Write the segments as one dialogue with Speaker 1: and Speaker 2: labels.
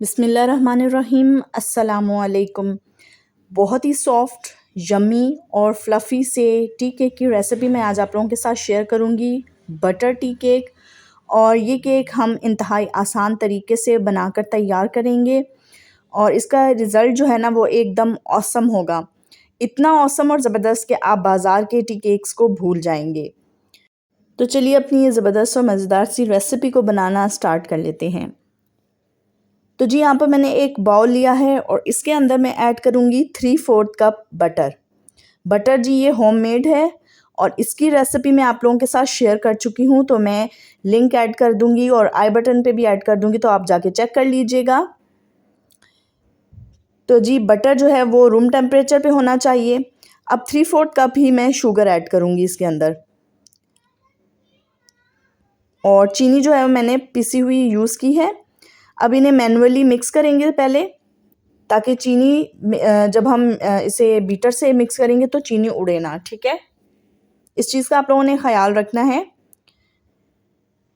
Speaker 1: बिस्मिल्लाहिर्रहमानिर्रहीम। अस्सलामुअलैकुम। बहुत ही सॉफ्ट, यम्मी और फ्लफ़ी से टी केक की रेसिपी मैं आज आप लोगों के साथ शेयर करूंगी। Butter tea cake. और ये केक हम इंतहाई आसान तरीके से बनाकर तैयार करेंगे और इसका रिज़ल्ट जो है ना वो एकदम ऑसम होगा। इतना ऑसम और ज़बरदस्त कि आप बाज़ार के टी केक्स को भूल जाएंगे। तो चलिए अपनी ये ज़बरदस्त और मज़ेदार सी रेसिपी को बनाना स्टार्ट कर लेते हैं। तो जी यहाँ पर मैंने एक बाउल लिया है और इसके अंदर मैं ऐड करूँगी 3/4 कप बटर। बटर जी ये होममेड है और इसकी रेसिपी मैं आप लोगों के साथ शेयर कर चुकी हूँ, तो मैं लिंक ऐड कर दूँगी और आई बटन पे भी ऐड कर दूँगी, तो आप जाके चेक कर लीजिएगा। तो जी बटर जो है वो रूम टेम्परेचर पे होना चाहिए। अब 3/4 कप ही मैं शुगर ऐड करूँगी इसके अंदर। और चीनी जो है मैंने पिसी हुई यूज़ की है। अब इन्हें मैनुअली मिक्स करेंगे पहले, ताकि चीनी जब हम इसे बीटर से मिक्स करेंगे तो चीनी उड़े ना, ठीक है। इस चीज़ का आप लोगों ने ख्याल रखना है।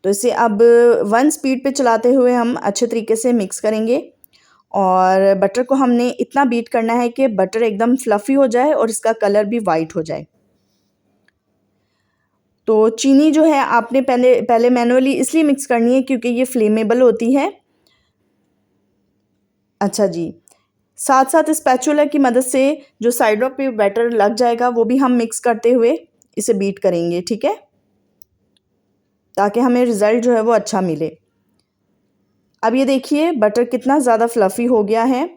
Speaker 1: तो इसे अब 1 स्पीड पे चलाते हुए हम अच्छे तरीके से मिक्स करेंगे और बटर को हमने इतना बीट करना है कि बटर एकदम फ्लफ़ी हो जाए और इसका कलर भी वाइट हो जाए। तो चीनी जो है आपने पहले मैनुअली इसलिए मिक्स करनी है क्योंकि ये फ्लेमेबल होती है। अच्छा जी, साथ साथ स्पैचुला की मदद से जो साइडों पे बैटर लग जाएगा वो भी हम मिक्स करते हुए इसे बीट करेंगे, ठीक है, ताकि हमें रिज़ल्ट जो है वो अच्छा मिले। अब ये देखिए बटर कितना ज़्यादा फ्लफ़ी हो गया है।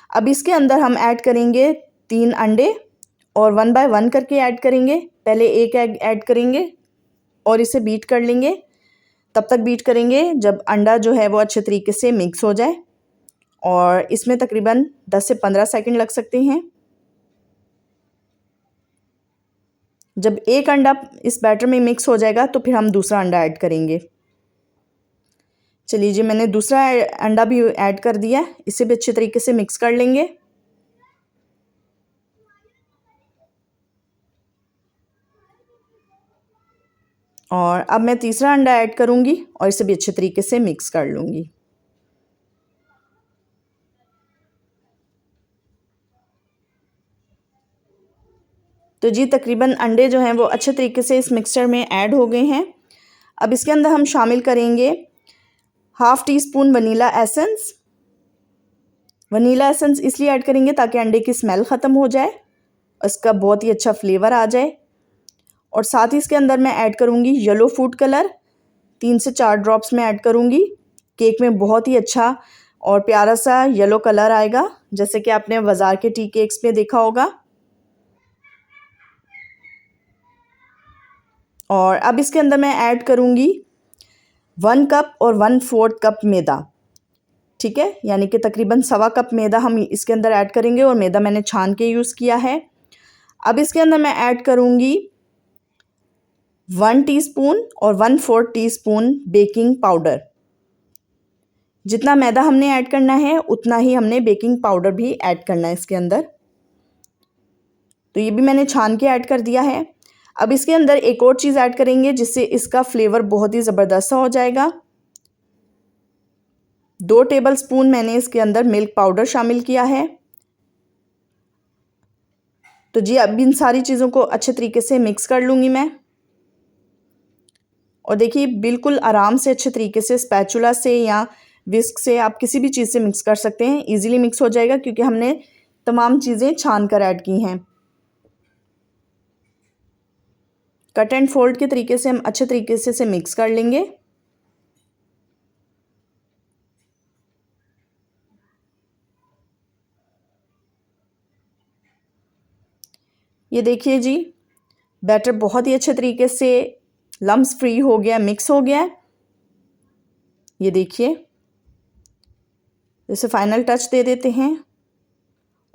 Speaker 1: अब इसके अंदर हम ऐड करेंगे 3 अंडे और 1 बाय 1 करके ऐड करेंगे। पहले एक एग ऐड करेंगे और इसे बीट कर लेंगे। तब तक बीट करेंगे जब अंडा जो है वो अच्छे तरीके से मिक्स हो जाए और इसमें तकरीबन 10 से 15 सेकंड लग सकते हैं। जब एक अंडा इस बैटर में मिक्स हो जाएगा तो फिर हम दूसरा अंडा ऐड करेंगे। चलिए जी मैंने दूसरा अंडा भी ऐड कर दिया। इसे भी अच्छे तरीके से मिक्स कर लेंगे। और अब मैं तीसरा अंडा ऐड करूँगी और इसे भी अच्छे तरीके से मिक्स कर लूँगी। तो जी तकरीबन अंडे जो हैं वो अच्छे तरीके से इस मिक्सचर में ऐड हो गए हैं। अब इसके अंदर हम शामिल करेंगे half tea spoon vanilla essence. Vanilla essence इसलिए ऐड करेंगे ताकि अंडे की स्मेल ख़त्म हो जाए, इसका बहुत ही अच्छा फ्लेवर आ जाए। और साथ ही इसके अंदर मैं ऐड करूँगी येलो फूड कलर। 3 से 4 ड्रॉप्स में ऐड करूँगी। केक में बहुत ही अच्छा और प्यारा सा येलो कलर आएगा, जैसे कि आपने बाज़ार के टी केक्स में देखा होगा। और अब इसके अंदर मैं ऐड करूँगी 1 कप और 1/4 कप मैदा, ठीक है, यानी कि तकरीबन 1.25 कप मैदा हम इसके अंदर ऐड करेंगे और मैदा मैंने छान के यूज़ किया है। अब इसके अंदर मैं ऐड करूँगी 1 टीस्पून और 1/4 टीस्पून बेकिंग पाउडर। जितना मैदा हमने ऐड करना है उतना ही हमने बेकिंग पाउडर भी ऐड करना है इसके अंदर। तो ये भी मैंने छान के ऐड कर दिया है। अब इसके अंदर एक और चीज़ ऐड करेंगे जिससे इसका फ्लेवर बहुत ही ज़बरदस्त हो जाएगा। 2 टेबलस्पून मैंने इसके अंदर मिल्क पाउडर शामिल किया है। तो जी अब इन सारी चीज़ों को अच्छे तरीके से मिक्स कर लूँगी मैं। और देखिए बिल्कुल आराम से अच्छे तरीके से स्पैचुला से या विस्क से आप किसी भी चीज़ से मिक्स कर सकते हैं। इजीली मिक्स हो जाएगा क्योंकि हमने तमाम चीज़ें छान कर ऐड की हैं। कट एंड फोल्ड के तरीके से हम अच्छे तरीके से इसे मिक्स कर लेंगे। ये देखिए जी बैटर बहुत ही अच्छे तरीके से लम्स फ्री हो गया, मिक्स हो गया। ये देखिए इसे फाइनल टच दे देते हैं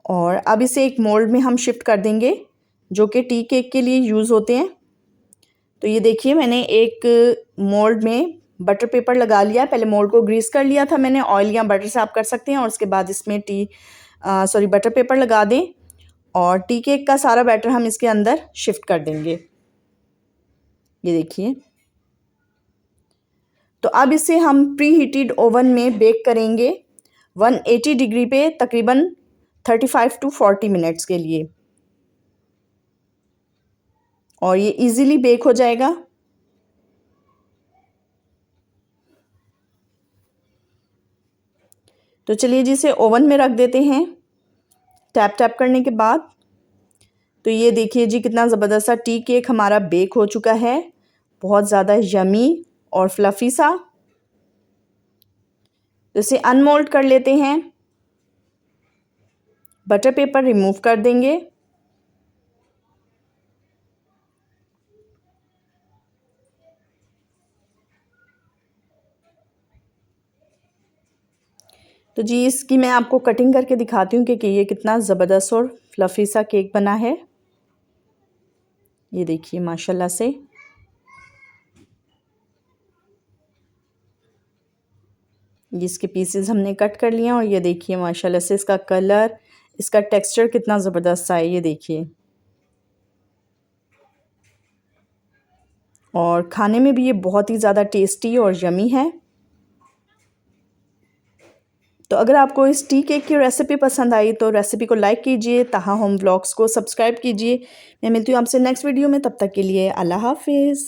Speaker 1: और अब इसे एक मोल्ड में हम शिफ्ट कर देंगे जो कि टी केक के लिए यूज़ होते हैं। तो ये देखिए मैंने एक मोल्ड में बटर पेपर लगा लिया। पहले मोल्ड को ग्रीस कर लिया था मैंने, ऑयल या बटर से आप कर सकते हैं। और उसके बाद इसमें बटर पेपर लगा दें और टी केक का सारा बैटर हम इसके अंदर शिफ्ट कर देंगे। ये देखिए तो अब इसे हम प्री हीटेड ओवन में बेक करेंगे 180 डिग्री पे तकरीबन 35 to 40 मिनट्स के लिए, और ये इजीली बेक हो जाएगा। तो चलिए जी इसे ओवन में रख देते हैं। टैप टैप करने के बाद तो ये देखिए जी कितना ज़बरदस्त सा टी केक हमारा बेक हो चुका है, बहुत ज़्यादा यमी और फ्लफ़ी सा। तो इसे अनमोल्ड कर लेते हैं, बटर पेपर रिमूव कर देंगे। तो जी इसकी मैं आपको कटिंग करके दिखाती हूँ कि ये कितना ज़बरदस्त और फ्लफ़ी सा केक बना है। ये देखिए माशाल्लाह से। ये इसके पीसेस हमने कट कर लिए हैं और ये देखिए माशाल्लाह से इसका कलर, इसका टेक्सचर कितना ज़बरदस्त सा है, ये देखिए। और खाने में भी ये बहुत ही ज़्यादा टेस्टी और यमी है। तो अगर आपको इस टी केक की रेसिपी पसंद आई तो रेसिपी को लाइक कीजिए, ताहा होम व्लॉग्स को सब्सक्राइब कीजिए। मैं मिलती हूँ आपसे नेक्स्ट वीडियो में, तब तक के लिए अल्लाह हाफिज़।